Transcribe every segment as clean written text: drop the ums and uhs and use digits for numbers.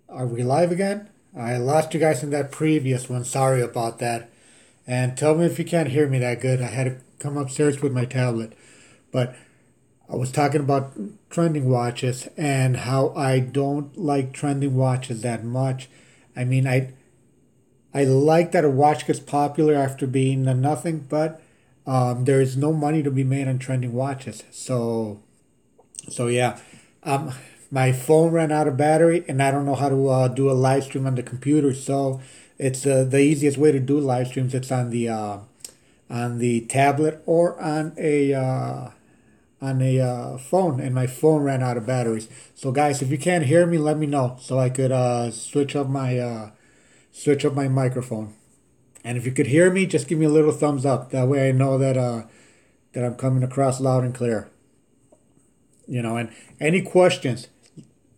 Are we live again? I lost you guys in that previous one. Sorry about that. And tell me if you can't hear me that good. I had to come upstairs with my tablet. But I was talking about trending watches and how I don't like trending watches that much. I mean, I like that a watch gets popular after being a nothing, but there is no money to be made on trending watches. So yeah, um, my phone ran out of battery, and I don't know how to do a live stream on the computer. So it's the easiest way to do live streams. It's on the tablet or on a phone, and my phone ran out of batteries. So guys, if you can't hear me, let me know so I could switch up my microphone. And if you could hear me, just give me a little thumbs up. That way I know that I'm coming across loud and clear. And any questions,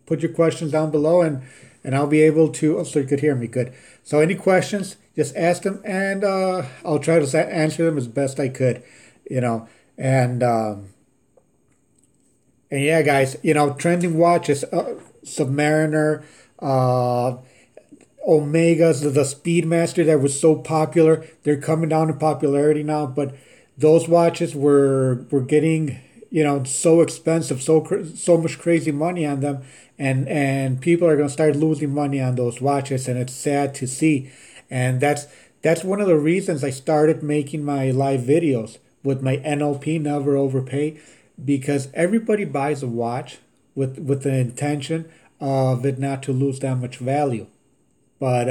put your questions down below, and I'll be able to. Oh, so you could hear me good. So any questions, just ask them, and I'll try to answer them as best I could. You know, and and yeah, guys, trending watches, Submariner, uh, Omegas, the Speedmaster that was so popular. They're coming down in popularity now, but those watches were getting so expensive, so much crazy money on them, and people are gonna start losing money on those watches, and it's sad to see, and that's one of the reasons I started making my live videos with my NLP Never Overpay, because everybody buys a watch with the intention of it not to lose that much value. But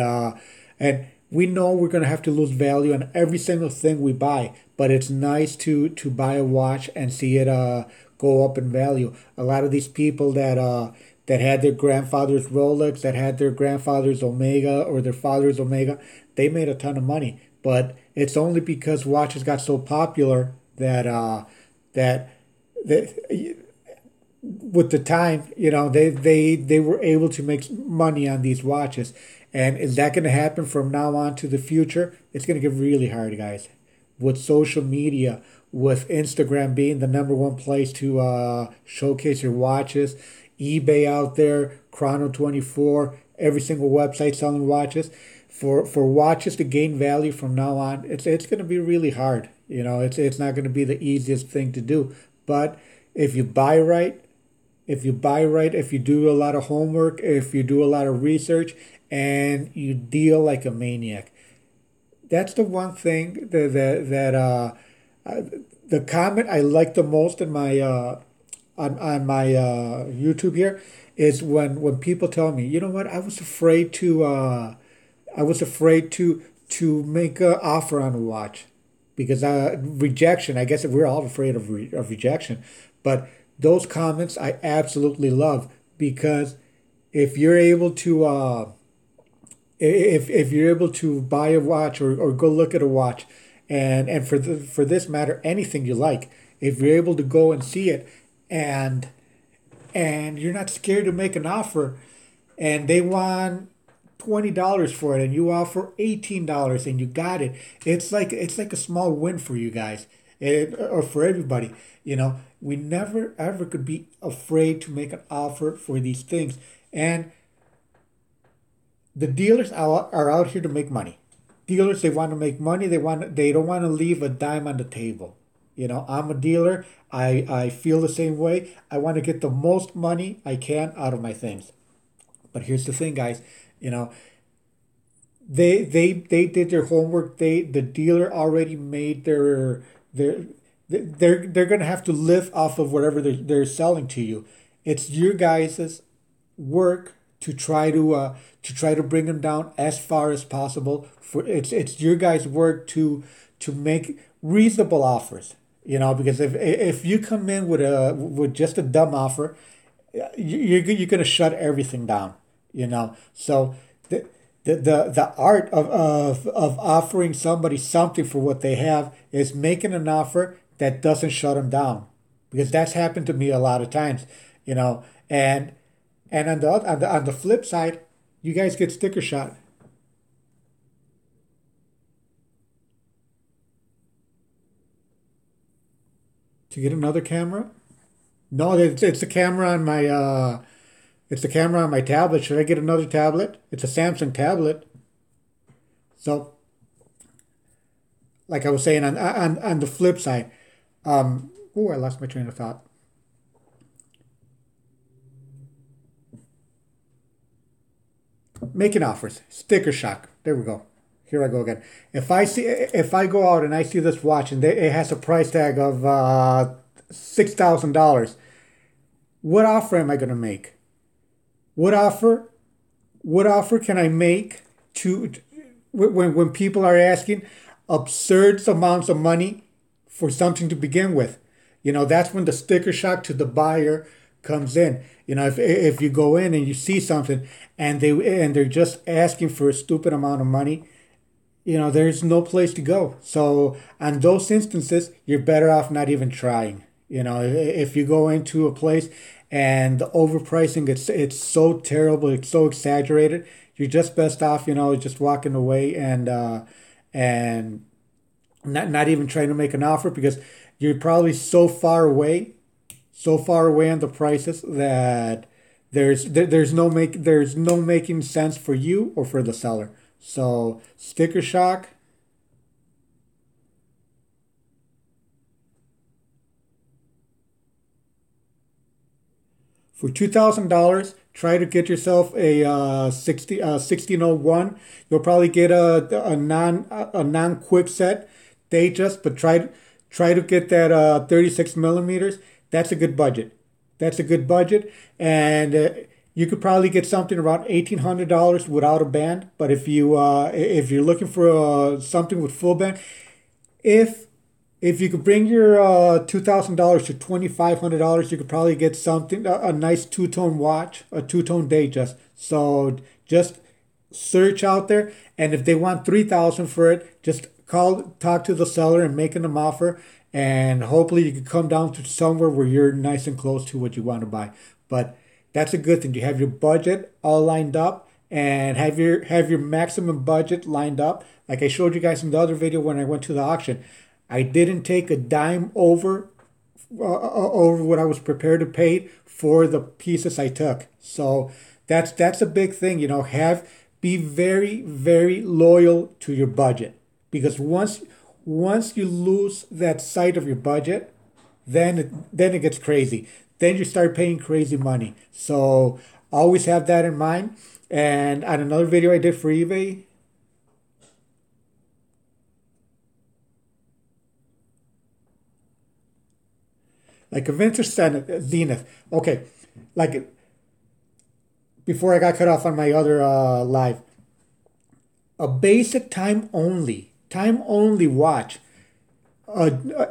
and we know we're gonna have to lose value on every single thing we buy. But it's nice to buy a watch and see it go up in value. A lot of these people that had their grandfather's Rolex, that had their grandfather's Omega or their father's Omega, they made a ton of money. But it's only because watches got so popular that that with the time, they were able to make money on these watches. And is that going to happen from now on to the future? It's going to get really hard, guys. With social media, with Instagram being the number one place to showcase your watches, eBay out there, Chrono24, every single website selling watches. For watches to gain value from now on, it's going to be really hard. It's not going to be the easiest thing to do. But if you buy right, if you do a lot of homework, if you do a lot of research, and you deal like a maniac, that's the one thing uh, the comment I like the most in my on my YouTube here is when people tell me, you know what, I was afraid to make an offer on a watch because rejection. I guess we're all afraid of rejection, but those comments I absolutely love because if you're able to if you're able to buy a watch or go look at a watch, and for this matter anything you like, if you're able to go and see it, and you're not scared to make an offer, and they want $20 for it and you offer $18 and you got it, it's like a small win for you guys, or for everybody. We never ever could be afraid to make an offer for these things. And the dealers are out here to make money. Dealers, they want to make money. They don't want to leave a dime on the table. I'm a dealer. I feel the same way. I want to get the most money I can out of my things. But here's the thing, guys. You know, they did their homework. The dealer already made their they're gonna have to live off of whatever they're selling to you. It's your guys's work to try to bring them down as far as possible. For it's your guys' work to make reasonable offers. Because if you come in with just a dumb offer, you're gonna shut everything down. So the art of offering somebody something for what they have is making an offer that doesn't shut them down, because that's happened to me a lot of times. you know and on the flip side, you guys get sticker shot. To get another camera? No, it's a camera on my It's the camera on my tablet. Should I get another tablet? It's a Samsung tablet. So, like I was saying, on the flip side, I lost my train of thought. Making offers, sticker shock. There we go. Here I go again. If I go out and I see this watch and it has a price tag of $6,000, what offer am I going to make? What offer? What offer can I make to when people are asking absurd amounts of money for something to begin with? That's when the sticker shock to the buyer comes in. If you go in and you see something and they're just asking for a stupid amount of money, there's no place to go. So on those instances, you're better off not even trying. If you go into a place and the overpricing, it's so terrible, it's so exaggerated, you're just best off, just walking away and not even trying to make an offer, because you're probably so far away on the prices that there's no making sense for you or for the seller. So sticker shock. For $2,000, try to get yourself a 1601. You'll probably get a non quick set Datejust, but try to get that 36 millimeters. That's a good budget. That's a good budget, and you could probably get something around $1,800 without a band. But if you're looking for something with full band, if if you could bring your $2,000 to $2,500, you could probably get something, a nice two-tone watch, a two-tone Datejust. So just search out there, and if they want 3,000 for it, just talk to the seller and make them offer, and hopefully you can come down to somewhere where you're nice and close to what you want to buy. But that's a good thing. You have your budget all lined up and have your maximum budget lined up. Like I showed you guys in the other video when I went to the auction, I didn't take a dime over what I was prepared to pay for the pieces I took. So that's a big thing, be very, very loyal to your budget, because once you lose that sight of your budget, then it gets crazy. Then you start paying crazy money. So always have that in mind. And on another video I did for eBay, like a vintage Zenith. Okay, like before I got cut off on my other live, a basic time only watch.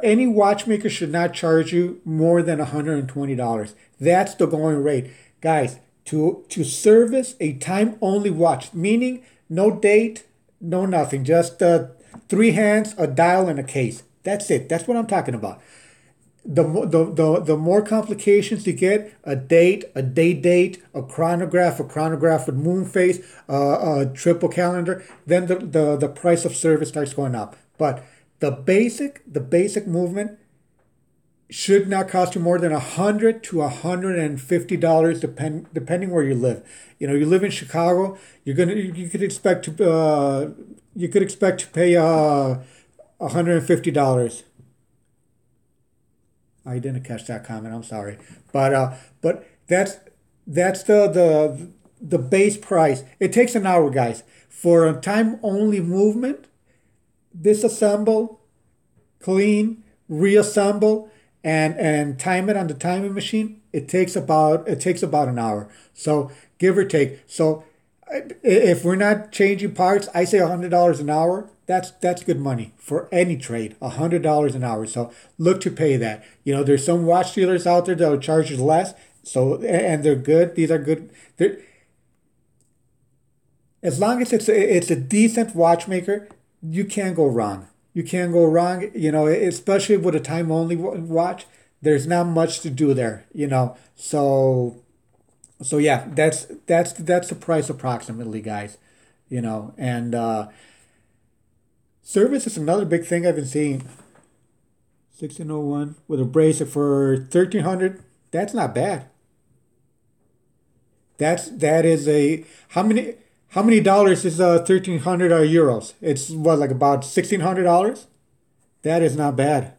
Any watchmaker should not charge you more than $120. That's the going rate, guys. To service a time only watch, meaning no date, no nothing, just three hands, a dial, and a case. That's it. That's what I'm talking about. The more complications you get, a date, a date, a chronograph with moon phase, a triple calendar, then the price of service starts going up. But the basic movement should not cost you more than $100 to $150, depending where you live. You live in Chicago, you could expect to pay $150. I didn't catch that comment. I'm sorry, but that's the base price. It takes an hour, guys, for a time only movement. Disassemble, clean, reassemble, and time it on the timing machine. It takes about an hour. So give or take. So if we're not changing parts, I say $100 an hour. That's good money for any trade. $100 an hour. So look to pay that. There's some watch dealers out there that will charge you less. So, and they're good. These are good. As long as it's a decent watchmaker, you can't go wrong. You can't go wrong. Especially with a time only watch. There's not much to do there. So yeah, that's the price approximately, guys. And service is another big thing I've been seeing. 1601 with a bracelet for $1,300. That's not bad. That is a how many dollars is 1,300 euros? It's what, like about $1,600. That is not bad.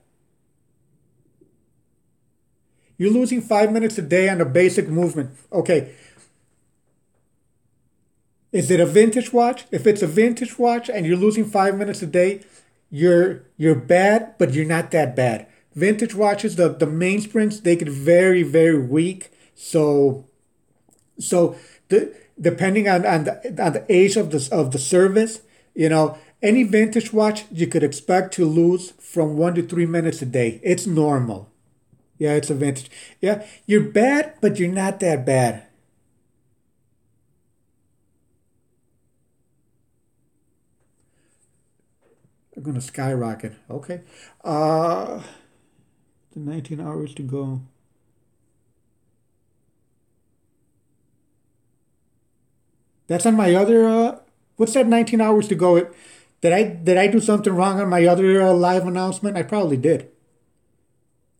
You're losing 5 minutes a day on a basic movement. Okay, is it a vintage watch? If it's a vintage watch and you're losing 5 minutes a day, you're bad, but you're not that bad. Vintage watches, the mainsprings, they get very, very weak. So depending on the age of the service, any vintage watch you could expect to lose from 1 to 3 minutes a day. It's normal. Yeah, it's a vintage. Yeah, you're bad, but you're not that bad. They're gonna skyrocket. Okay. Uh, the 19 hours to go. That's on my other. What's that? 19 hours to go. Did I do something wrong on my other live announcement? I probably did.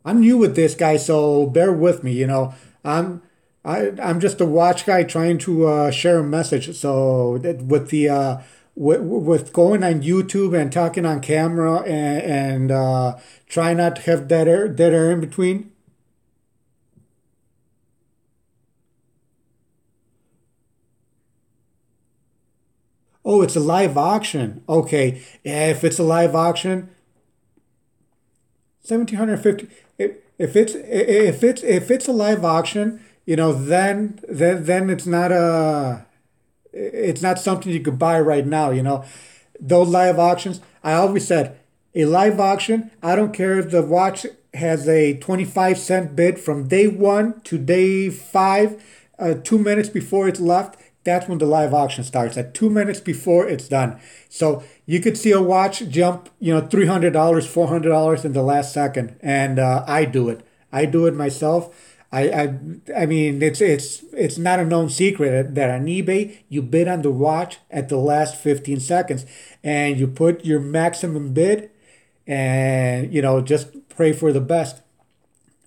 I'm new with this guy, so bear with me. I'm I'm just a watch guy trying to share a message. So with the with going on YouTube and talking on camera and try not to have dead air in between. Oh, it's a live auction. Okay, yeah, if it's a live auction, 1,750. If it's a live auction, then it's not something you could buy right now. Those live auctions. I always said a live auction. I don't care if the watch has a 25-cent bid from day one to day five, 2 minutes before it's left. That's when the live auction starts, at 2 minutes before it's done. So you could see a watch jump, $300, $400 in the last second, and I do it. I do it myself. I mean, it's not a known secret that on eBay you bid on the watch at the last 15 seconds, and you put your maximum bid, and just pray for the best.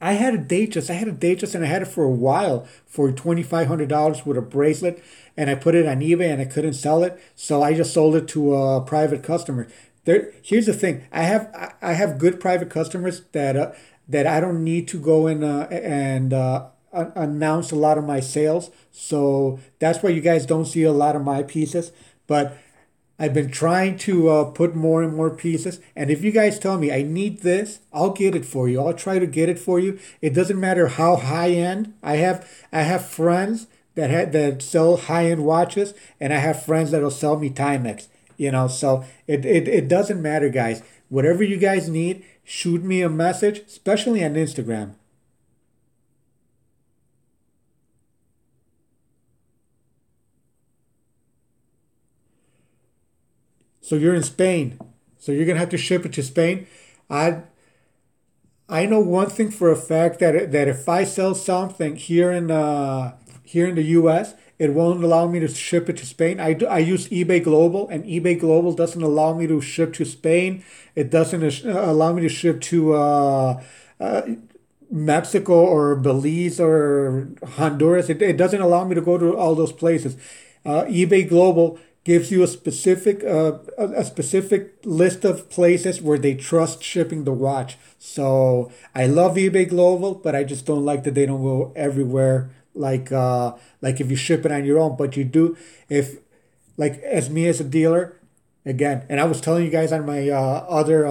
I had a Datejust, and I had it for a while for $2,500 with a bracelet, and I put it on eBay and I couldn't sell it, so I just sold it to a private customer. Here's the thing: I have good private customers that I don't need to go in and announce a lot of my sales, so that's why you guys don't see a lot of my pieces, but. I've been trying to put more and more pieces. And if you guys tell me I need this, I'll get it for you. I'll try to get it for you. It doesn't matter how high end. I have friends that sell high end watches, and I have friends that'll sell me Timex. So it doesn't matter, guys. Whatever you guys need, shoot me a message, especially on Instagram. So you're in Spain. So you're gonna have to ship it to Spain. I I know one thing for a fact that if I sell something here in the U.S., it won't allow me to ship it to Spain. I use eBay Global, and eBay Global doesn't allow me to ship to Spain. It doesn't allow me to ship to uh, Mexico or Belize or Honduras. It doesn't allow me to go to all those places. eBay Global gives you a specific list of places where they trust shipping the watch. So I love eBay Global, but I just don't like that they don't go everywhere like if you ship it on your own. But you do if like as me as a dealer again. And I was telling you guys on my other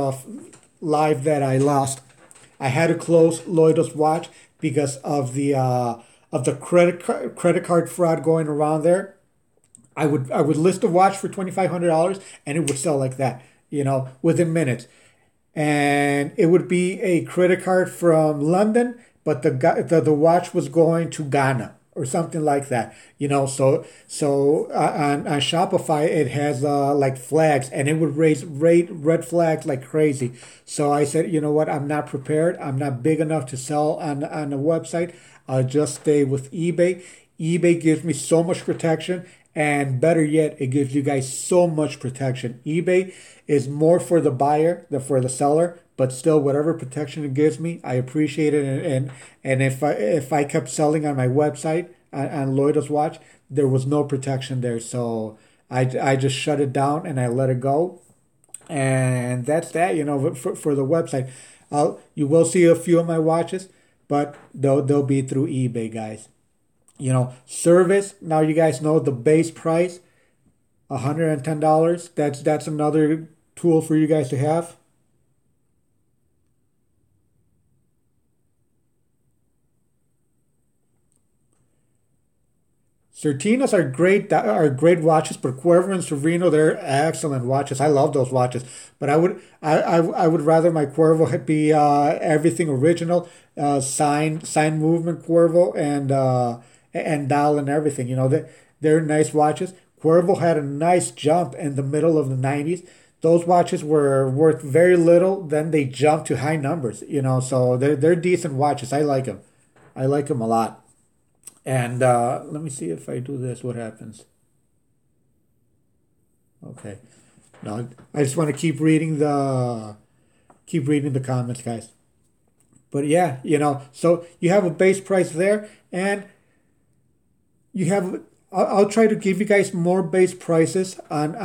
live that I lost. I had to close Lloyd's watch because of the credit card fraud going around there. I would list a watch for $2,500 and it would sell like that, within minutes. And it would be a credit card from London, but the watch was going to Ghana or something like that. So on Shopify it has like flags, and it would raise red flags like crazy. So I said, you know what? I'm not prepared. I'm not big enough to sell on a website. I'll just stay with eBay. eBay gives me so much protection, and better yet, it gives you guys so much protection. eBay is more for the buyer than for the seller, but still, whatever protection it gives me, I appreciate it. And if I kept selling on my website, on Loida's watch, there was no protection there. So I just shut it down and I let it go. And that's that, for the website. You will see a few of my watches, but they'll be through eBay, guys. Service, now you guys know the base price, $110. That's another tool for you guys to have. Certinas are great watches, but Cuervo and Cervino, they're excellent watches. I love those watches, but I would rather my Cuervo be everything original, sign movement Cuervo and dial and everything. They're nice watches. Cuervo had a nice jump in the middle of the 90s. Those watches were worth very little, then they jumped to high numbers. So they're decent watches. I like them. I like them a lot. And let me see if I do this, what happens. Okay. No, I just want to keep reading the comments, guys. But yeah, so you have a base price there, and you have. I'll try to give you guys more base prices on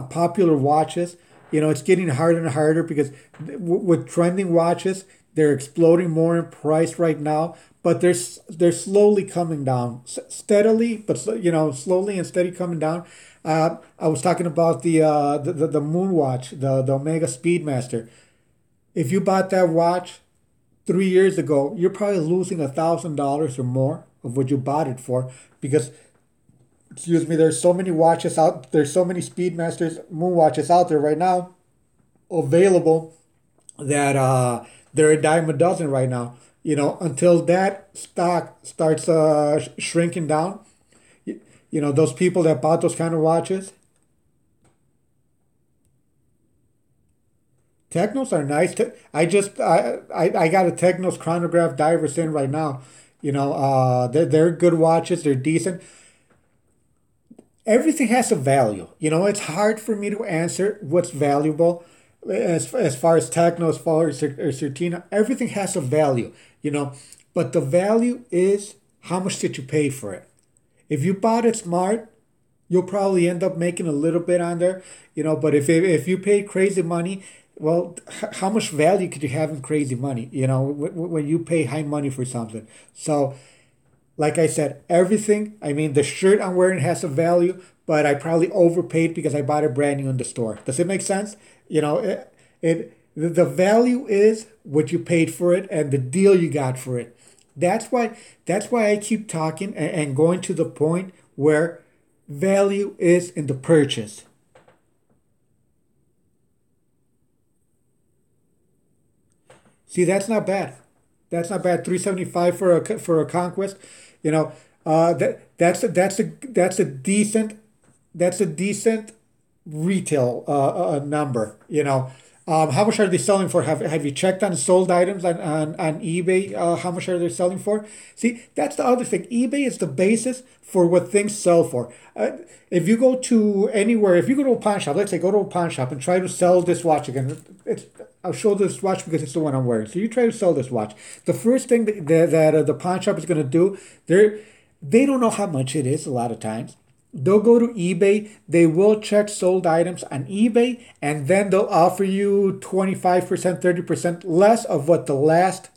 popular watches. It's getting harder and harder because with trending watches, they're exploding more in price right now. But they're slowly coming down, steadily, but slowly and steady coming down. I was talking about the Moon Watch, the Omega Speedmaster. If you bought that watch 3 years ago, you're probably losing $1,000 or more of what you bought it for because, excuse me, there's so many Speedmasters, Moon Watches out there right now available that they're a dime a dozen right now. Until that stock starts shrinking down, those people that bought those kind of watches, Technos are nice. I got a Technos chronograph divers in right now. They're good watches. They're decent. Everything has a value. It's hard for me to answer what's valuable as far as Techno, as far as Certina. Everything has a value, but the value is how much did you pay for it. If you bought it smart, you'll probably end up making a little bit on there, but if you paid crazy money, well, how much value could you have in crazy money, when you pay high money for something. So like I said, everything, I mean, the shirt I'm wearing has a value, but I probably overpaid because I bought it brand new in the store. Does it make sense? The value is what you paid for it and the deal you got for it. That's why I keep talking and going to the point where value is in the purchase. See, that's not bad. That's not bad. 375 for a conquest. That's a decent retail number. How much are they selling for? Have you checked on sold items on eBay? How much are they selling for? See, that's the other thing. eBay is the basis for what things sell for. If you go to anywhere, if you go to a pawn shop, let's say go to a pawn shop and try to sell this watch again. I'll show this watch because it's the one I'm wearing. So you try to sell this watch. The first thing that the pawn shop is going to do, they don't know how much it is a lot of times. They'll go to eBay, they will check sold items on eBay, and then they'll offer you 25%, 30% less of what the last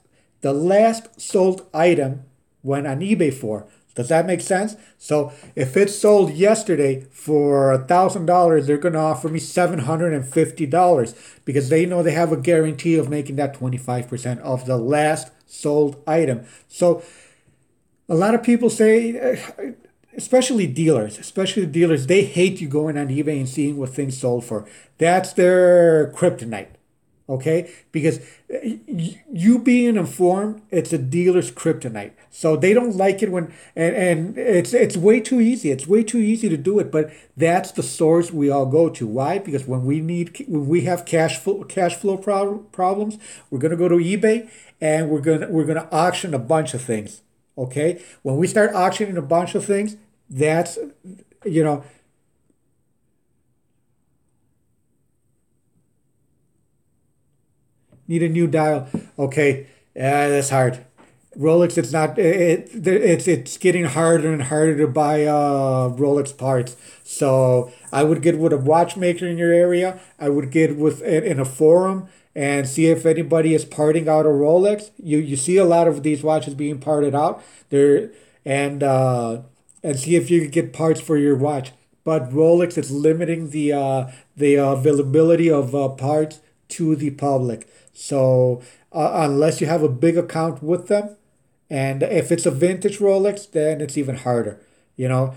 sold item went on eBay for. Does that make sense? So if it sold yesterday for $1,000, they're going to offer me $750 because they know they have a guarantee of making that 25% of the last sold item. So a lot of people say, especially dealers, they hate you going on eBay and seeing what things sold for. That's their kryptonite. Okay, because you being informed, it's a dealer's kryptonite. So they don't like it and it's way too easy. It's way too easy to do it. But that's the source we all go to. Why? Because when we have cash flow problems, we're gonna go to eBay and we're gonna auction a bunch of things. Okay, when we start auctioning a bunch of things, that's you know need a new dial. Okay, that's hard. Rolex, it's not. It's getting harder and harder to buy Rolex parts. So I would get with a watchmaker in your area. I would get with in a forum and see if anybody is parting out a Rolex. You see a lot of these watches being parted out there, and and see if you could get parts for your watch. But Rolex is limiting the availability of parts to the public. So unless you have a big account with them, and if it's a vintage Rolex, then it's even harder. You know,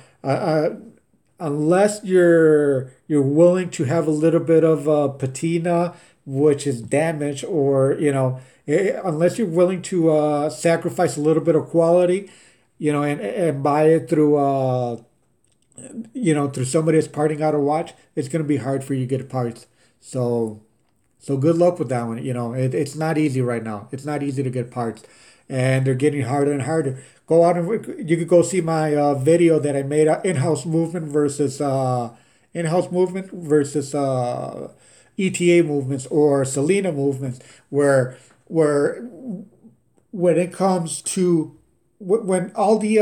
unless you're willing to have a little bit of patina, which is damaged, or unless you're willing to sacrifice a little bit of quality, and buy it through through somebody that's parting out a watch, it's gonna be hard for you to get parts. So so good luck with that one. It's not easy right now. It's not easy to get parts, and they're getting harder and harder. Go out and you could go see my video that I made, in-house movement versus ETA movements or Selena movements, where when it comes to when all the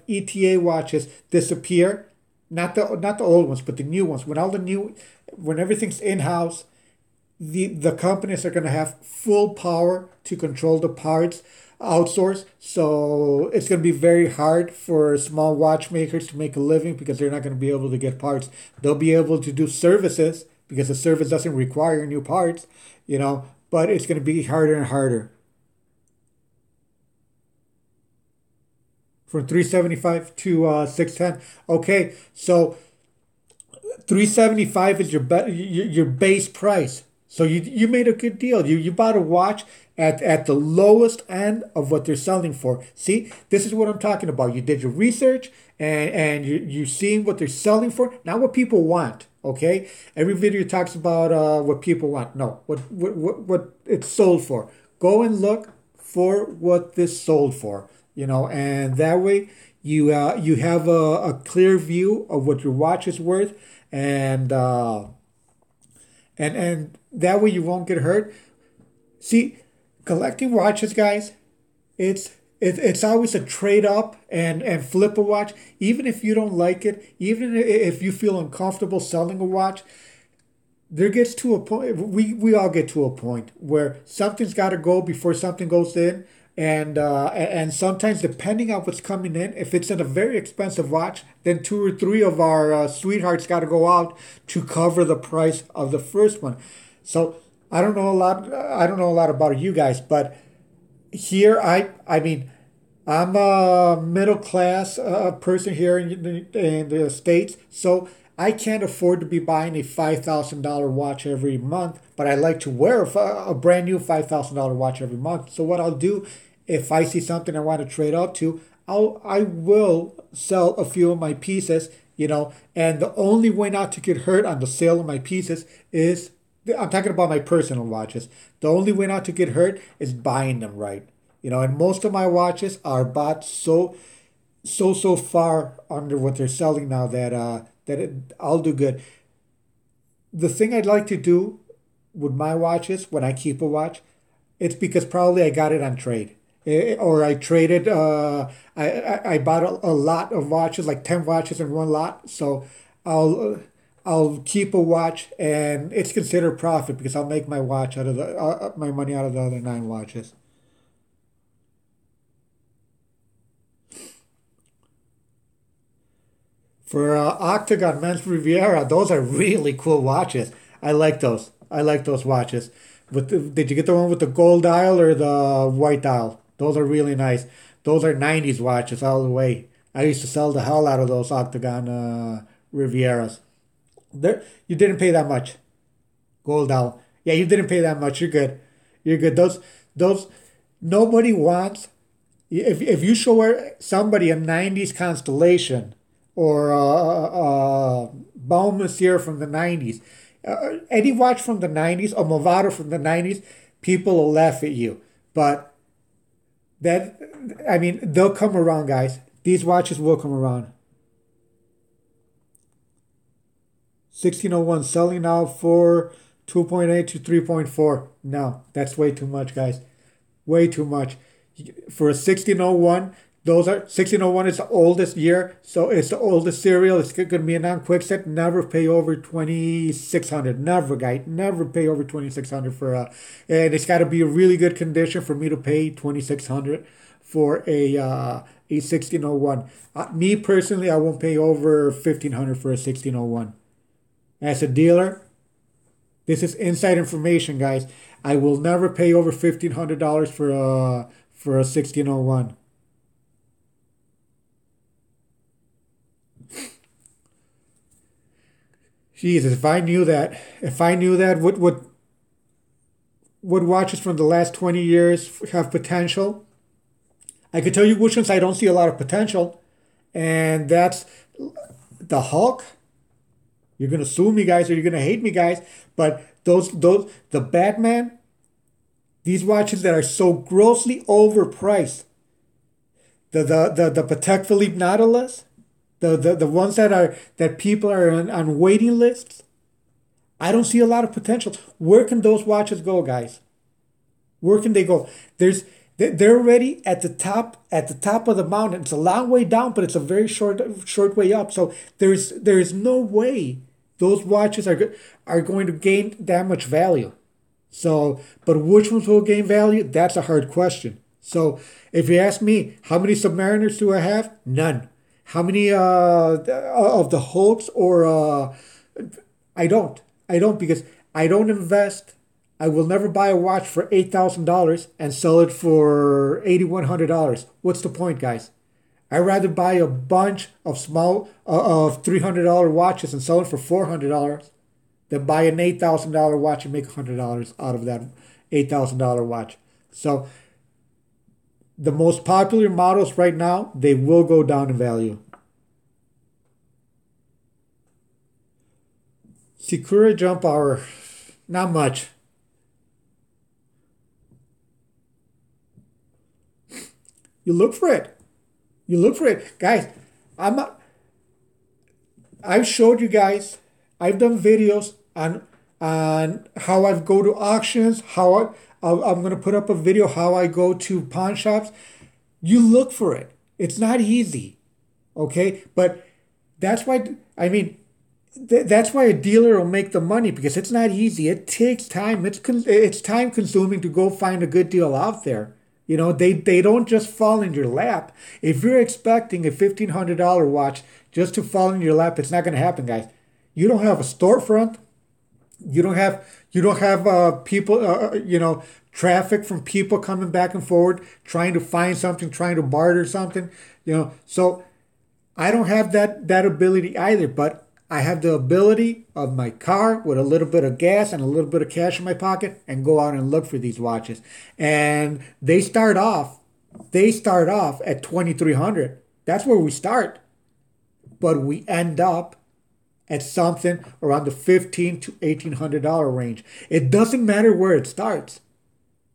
ETA watches disappear, not the old ones, but the new ones. When everything's in house, the companies are going to have full power to control the parts, outsource. So it's going to be very hard for small watchmakers to make a living because they're not going to be able to get parts. They'll be able to do services because the service doesn't require new parts, but it's going to be harder and harder. From 375 to 610. Okay, so 375 is your base price. So you made a good deal. You bought a watch at the lowest end of what they're selling for. See, this is what I'm talking about. You did your research and you seeing what they're selling for, not what people want. Okay, every video talks about what people want. No, what it's sold for. Go and look for what this sold for. And that way you have a clear view of what your watch is worth, and and that way you won't get hurt. See, collecting watches, guys, it's always a trade up and flip a watch. Even if you don't like it, even if you feel uncomfortable selling a watch, there gets to a point. We all get to a point where something's got to go before something goes in. And sometimes, depending on what's coming in, if it's in a very expensive watch, then two or three of our sweethearts got to go out to cover the price of the first one. So I don't know a lot. I don't know a lot about you guys, but here I mean, I'm a middle class person here in the States, so I can't afford to be buying a $5,000 watch every month, but I like to wear a brand new $5,000 watch every month. So what I'll do, if I see something I want to trade up to, I will sell a few of my pieces, and the only way not to get hurt on the sale of my pieces is, I'm talking about my personal watches. The only way not to get hurt is buying them right. And most of my watches are bought so far under what they're selling now I'll do good. The thing I'd like to do with my watches when I keep a watch, it's because probably I got it on trade. Or I traded. I bought a lot of watches, like 10 watches in one lot. So I'll keep a watch, and it's considered profit because I'll make my money out of the other 9 watches. For Octagon Men's Riviera, those are really cool watches. I like those. I like those watches. Did you get the one with the gold dial or the white dial? Those are really nice. Those are 90s watches all the way. I used to sell the hell out of those Octagon Rivieras. You didn't pay that much. Gold dial. Yeah, you didn't pay that much. You're good. You're good. Those nobody wants. If you show somebody a 90s Constellation or Balmacier from the 90s, any watch from the 90s, or Movado from the 90s, people will laugh at you. But that, I mean, they'll come around, guys. These watches will come around. 1601 selling now for 2.8 to 3.4. No, that's way too much, guys. Way too much. For a 1601, those are 1601 is the oldest year, so it's the oldest serial. It's going to be a non-quickset. Never pay over 2600. Never, guy. Never pay over 2600 for a. And it's got to be a really good condition for me to pay 2600 for a 1601. Me personally, I won't pay over 1500 for a 1601. As a dealer, this is inside information, guys. I will never pay over $1,500 for a 1601. Jesus, if I knew that, what watches from the last 20 years have potential? I could tell you which ones I don't see a lot of potential, and that's the Hulk. You're gonna sue me, guys, or you're gonna hate me, guys. But the Batman, these watches that are so grossly overpriced, the Patek Philippe Nautilus, the ones that people are on waiting lists. I don't see a lot of potential. Where can those watches go, guys? Where can they go? They're already at the top of the mountain. It's a long way down, but it's a very short way up. So there's no way those watches are going to gain that much value. So, but which ones will gain value? That's a hard question. So, if you ask me, how many Submariners do I have? None. How many of the Hulks or I don't. I don't because I don't invest. I will never buy a watch for $8,000 and sell it for $8,100. What's the point, guys? I'd rather buy a bunch of small of $300 watches and sell it for $400 than buy an $8,000 watch and make $100 out of that $8,000 watch. So the most popular models right now, they will go down in value. Sakura Jump Hour, not much. You look for it. You look for it. Guys, I'm not, I've showed you guys, I've done videos on how I go to auctions, I'm going to put up a video how I go to pawn shops. You look for it. It's not easy. Okay? But that's why, I mean, that's why a dealer will make the money because it's not easy. It takes time. It's time consuming to go find a good deal out there. You know, they don't just fall in your lap. If you're expecting a $1,500 watch just to fall in your lap, it's not going to happen, guys. You don't have a storefront. You don't have people, traffic from people coming back and forward, trying to find something, trying to barter something, So I don't have that ability either, but I have the ability of my car with a little bit of gas and a little bit of cash in my pocket and go out and look for these watches. And they start off at 2,300. That's where we start. But we end up at something around the $1,500 to $1,800 range. It doesn't matter where it starts.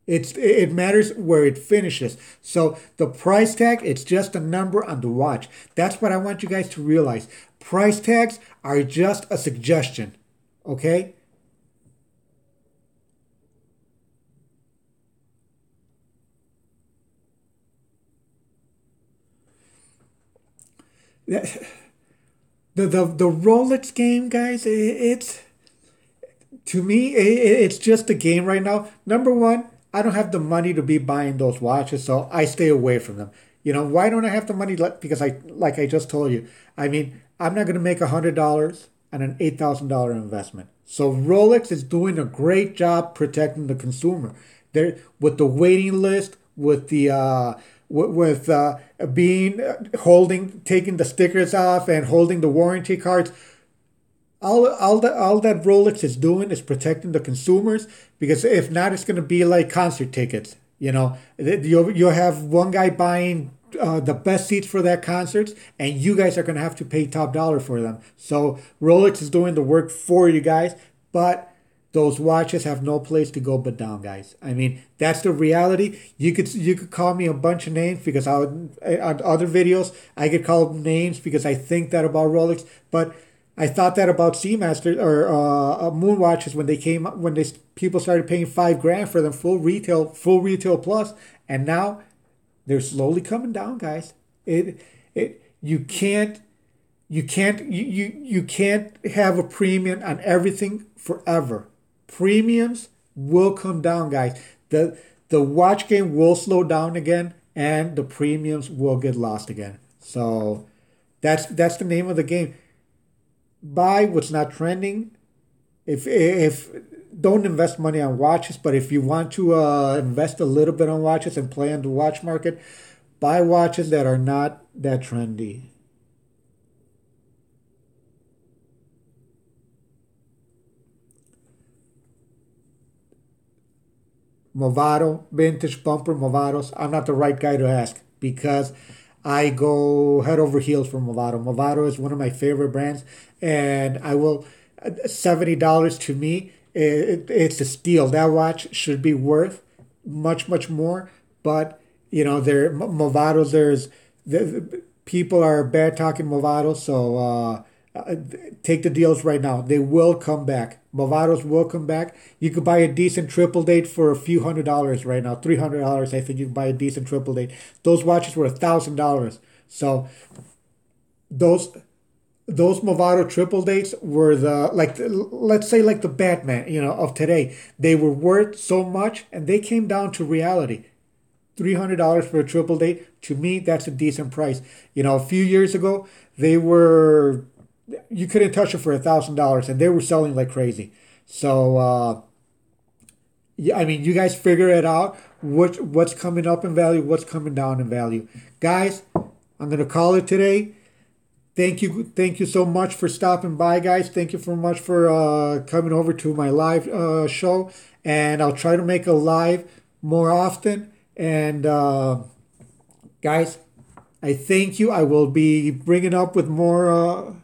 It matters where it finishes. So the price tag, it's just a number on the watch. That's what I want you guys to realize. Price tags are just a suggestion. Okay? The Rolex game, guys, it's to me it's just a game right now. Number one, I don't have the money to be buying those watches, so I stay away from them. Why don't I have the money? Because like I just told you, I mean, I'm not going to make $100 on an $8,000 investment. So Rolex is doing a great job protecting the consumer. They're with the waiting list, with the with being taking the stickers off and holding the warranty cards. All that Rolex is doing is protecting the consumers because if not, it's going to be like concert tickets. You'll have one guy buying the best seats for that concerts, and you guys are going to have to pay top dollar for them. So Rolex is doing the work for you guys, but those watches have no place to go but down, guys. I mean, that's the reality. You could call me a bunch of names because on other videos I could call names because I think that about Rolex, but I thought that about Seamaster or Moon watches when people started paying $5,000 for them full retail plus, and now They're slowly coming down, guys. It you can't have a premium on everything forever. Premiums will come down, guys. The watch game will slow down again, and the premiums will get lost again. So that's the name of the game. Buy what's not trending. If don't invest money on watches, but if you want to invest a little bit on watches and play on the watch market, buy watches that are not that trendy. Movado, vintage bumper Movados. I'm not the right guy to ask because I go head over heels for Movado. Movado is one of my favorite brands, and I will $70 to me. It's a steal. That watch should be worth much more, but there Movados. People are bad talking Movados, so take the deals right now. They will come back. Movados will come back. You could buy a decent triple date for a few $100 right now. $300, I think you can buy a decent triple date. Those watches were $1,000. So those those Movado triple dates were let's say like the Batman, of today. They were worth so much, and they came down to reality. $300 for a triple date, to me, that's a decent price. A few years ago, you couldn't touch it for $1,000, and they were selling like crazy. So, yeah, I mean, you guys figure it out. What's coming up in value, what's coming down in value. Guys, I'm going to call it today. Thank you so much for stopping by, guys. Thank you so much for coming over to my live show, and I'll try to make a live more often. And guys, I thank you. I will be bringing up with more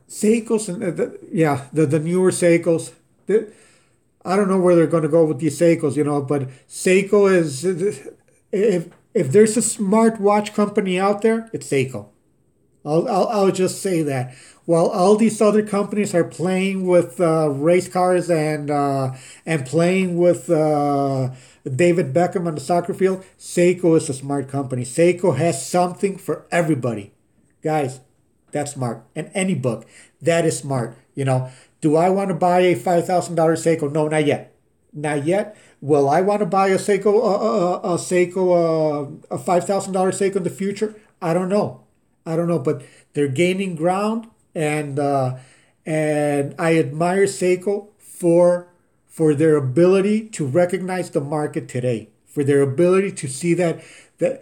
Seikos and the newer Seikos. I don't know where they're going to go with these Seikos, but Seiko is if there's a smart watch company out there, it's Seiko. I'll just say that. While all these other companies are playing with race cars and playing with David Beckham on the soccer field, Seiko is a smart company. Seiko has something for everybody, guys. That's smart. And any book, that is smart. Do I want to buy a $5,000 Seiko? No, not yet. Not yet. Will I want to buy a Seiko, a $5,000 Seiko in the future? I don't know. But they're gaining ground, and I admire Seiko for their ability to recognize the market today, for their ability to see that a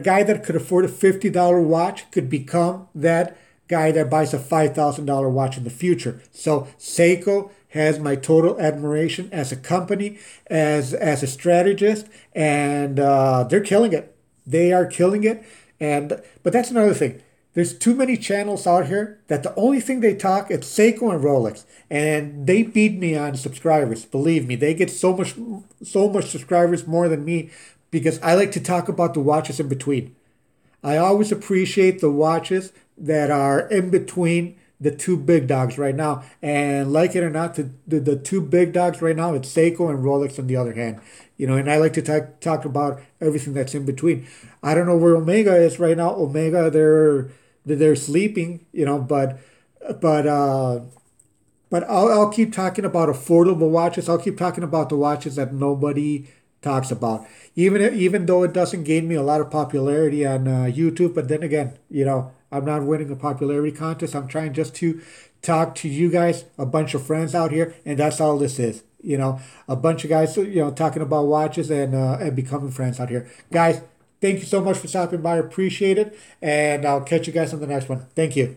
guy that could afford a $50 watch could become that guy that buys a $5,000 watch in the future. So Seiko has my total admiration as a company, as a strategist, and they're killing it. They are killing it. But that's another thing. There's too many channels out here that the only thing they talk is Seiko and Rolex, and they beat me on subscribers. Believe me, they get so much subscribers more than me because I like to talk about the watches in between. I always appreciate the watches that are in between the two big dogs right now. And like it or not, the two big dogs right now, it's Seiko and Rolex on the other hand. And I like to talk about everything that's in between. I don't know where Omega is right now. Omega, they're sleeping, but I'll keep talking about affordable watches. I'll keep talking about the watches that nobody talks about. Even though it doesn't gain me a lot of popularity on YouTube, but then again, I'm not winning a popularity contest. I'm trying just to talk to you guys, a bunch of friends out here, and that's all this is. A bunch of guys, talking about watches and becoming friends out here. Guys, thank you so much for stopping by. I appreciate it, and I'll catch you guys on the next one. Thank you.